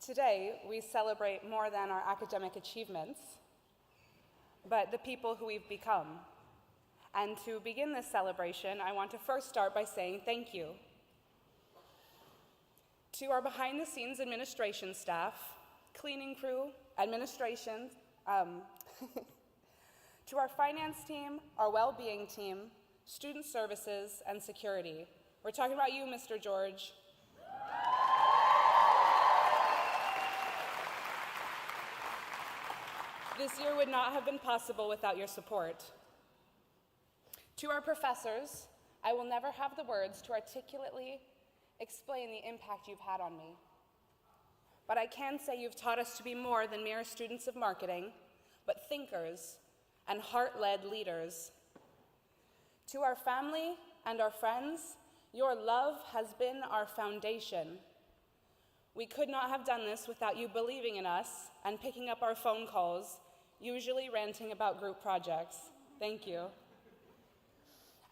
Today, we celebrate more than our academic achievements, but the people who we've become. And to begin this celebration, I want to first start by saying thank you. To our behind-the-scenes administration staff, cleaning crew, administration, to our finance team, our well-being team, student services, and security. We're talking about you, Mr. George. This year would not have been possible without your support. To our professors, I will never have the words to articulately explain the impact you've had on me. But I can say you've taught us to be more than mere students of marketing, but thinkers and heart-led leaders. To our family and our friends, your love has been our foundation. We could not have done this without you believing in us and picking up our phone calls, usually ranting about group projects. Thank you.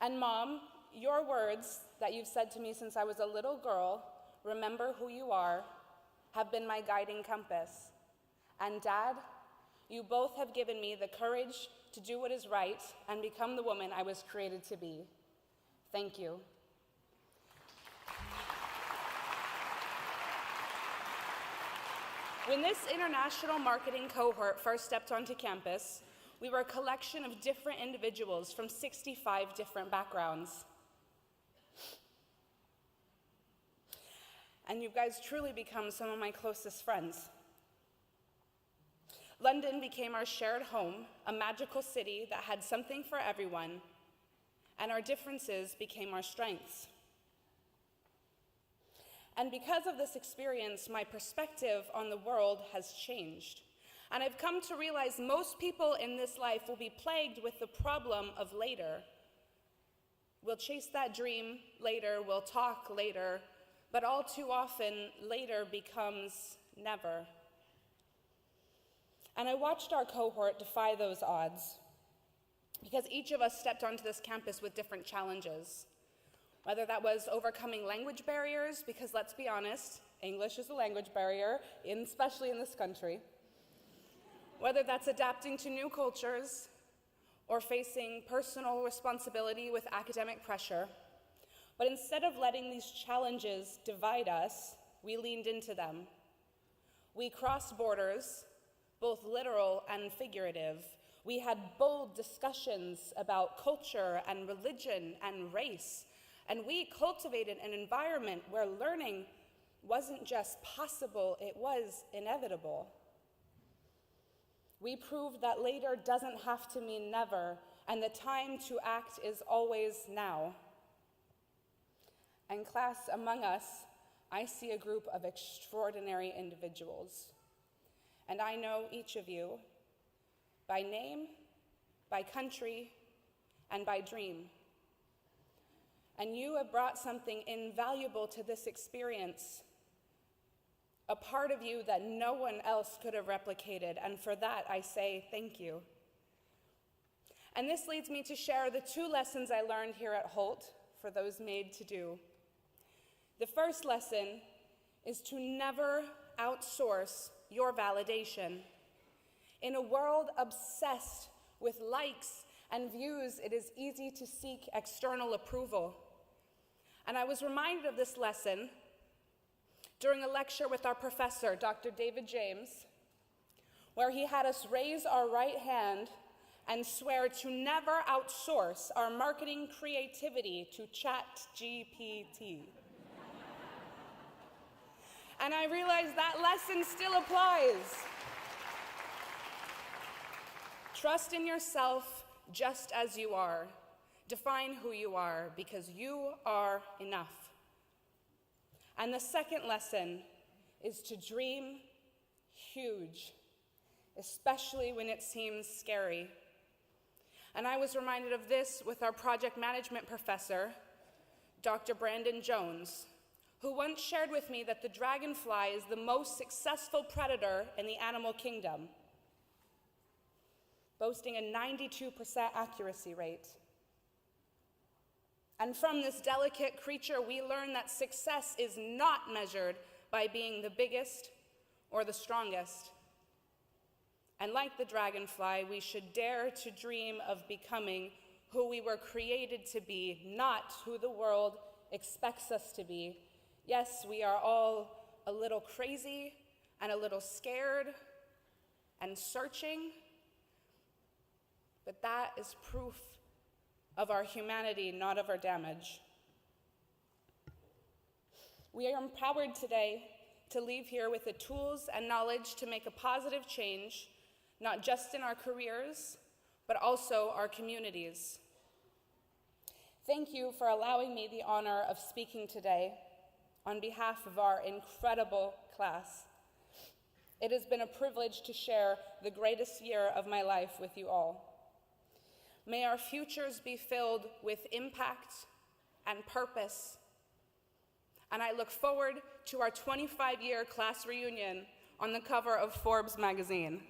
And Mom, your words that you've said to me since I was a little girl, remember who you are, have been my guiding compass. And Dad, you both have given me the courage to do what is right and become the woman I was created to be. Thank you. When this international marketing cohort first stepped onto campus, we were a collection of different individuals from 65 different backgrounds. And you guys truly become some of my closest friends. London became our shared home, a magical city that had something for everyone, and our differences became our strengths. And because of this experience, my perspective on the world has changed. And I've come to realize most people in this life will be plagued with the problem of later. We'll chase that dream later, we'll talk later, but all too often, later becomes never. And I watched our cohort defy those odds, because each of us stepped onto this campus with different challenges. Whether that was overcoming language barriers, because let's be honest, English is a language barrier, especially in this country. Whether that's adapting to new cultures, or facing personal responsibility with academic pressure. But instead of letting these challenges divide us, we leaned into them. We crossed borders, both literal and figurative. We had bold discussions about culture and religion and race. And we cultivated an environment where learning wasn't just possible, it was inevitable. We proved that later doesn't have to mean never, and the time to act is always now. And class, among us, I see a group of extraordinary individuals. And I know each of you by name, by country, and by dream. And you have brought something invaluable to this experience, a part of you that no one else could have replicated, and for that I say thank you. And this leads me to share the two lessons I learned here at Hult for those made to do. The first lesson is to never outsource your validation. In a world obsessed with likes and views, it is easy to seek external approval. And I was reminded of this lesson during a lecture with our professor, Dr. David James, where he had us raise our right hand and swear to never outsource our marketing creativity to ChatGPT. And I realized that lesson still applies. Trust in yourself just as you are. Define who you are, because you are enough. And the second lesson is to dream huge, especially when it seems scary. And I was reminded of this with our project management professor, Dr. Brandon Jones, who once shared with me that the dragonfly is the most successful predator in the animal kingdom, boasting a 92% accuracy rate. And from this delicate creature, we learn that success is not measured by being the biggest or the strongest. And like the dragonfly, we should dare to dream of becoming who we were created to be, not who the world expects us to be. Yes, we are all a little crazy and a little scared and searching, but that is proof of our humanity, not of our damage. We are empowered today to leave here with the tools and knowledge to make a positive change, not just in our careers, but also our communities. Thank you for allowing me the honor of speaking today on behalf of our incredible class. It has been a privilege to share the greatest year of my life with you all. May our futures be filled with impact and purpose. And I look forward to our 25-year class reunion on the cover of Forbes magazine.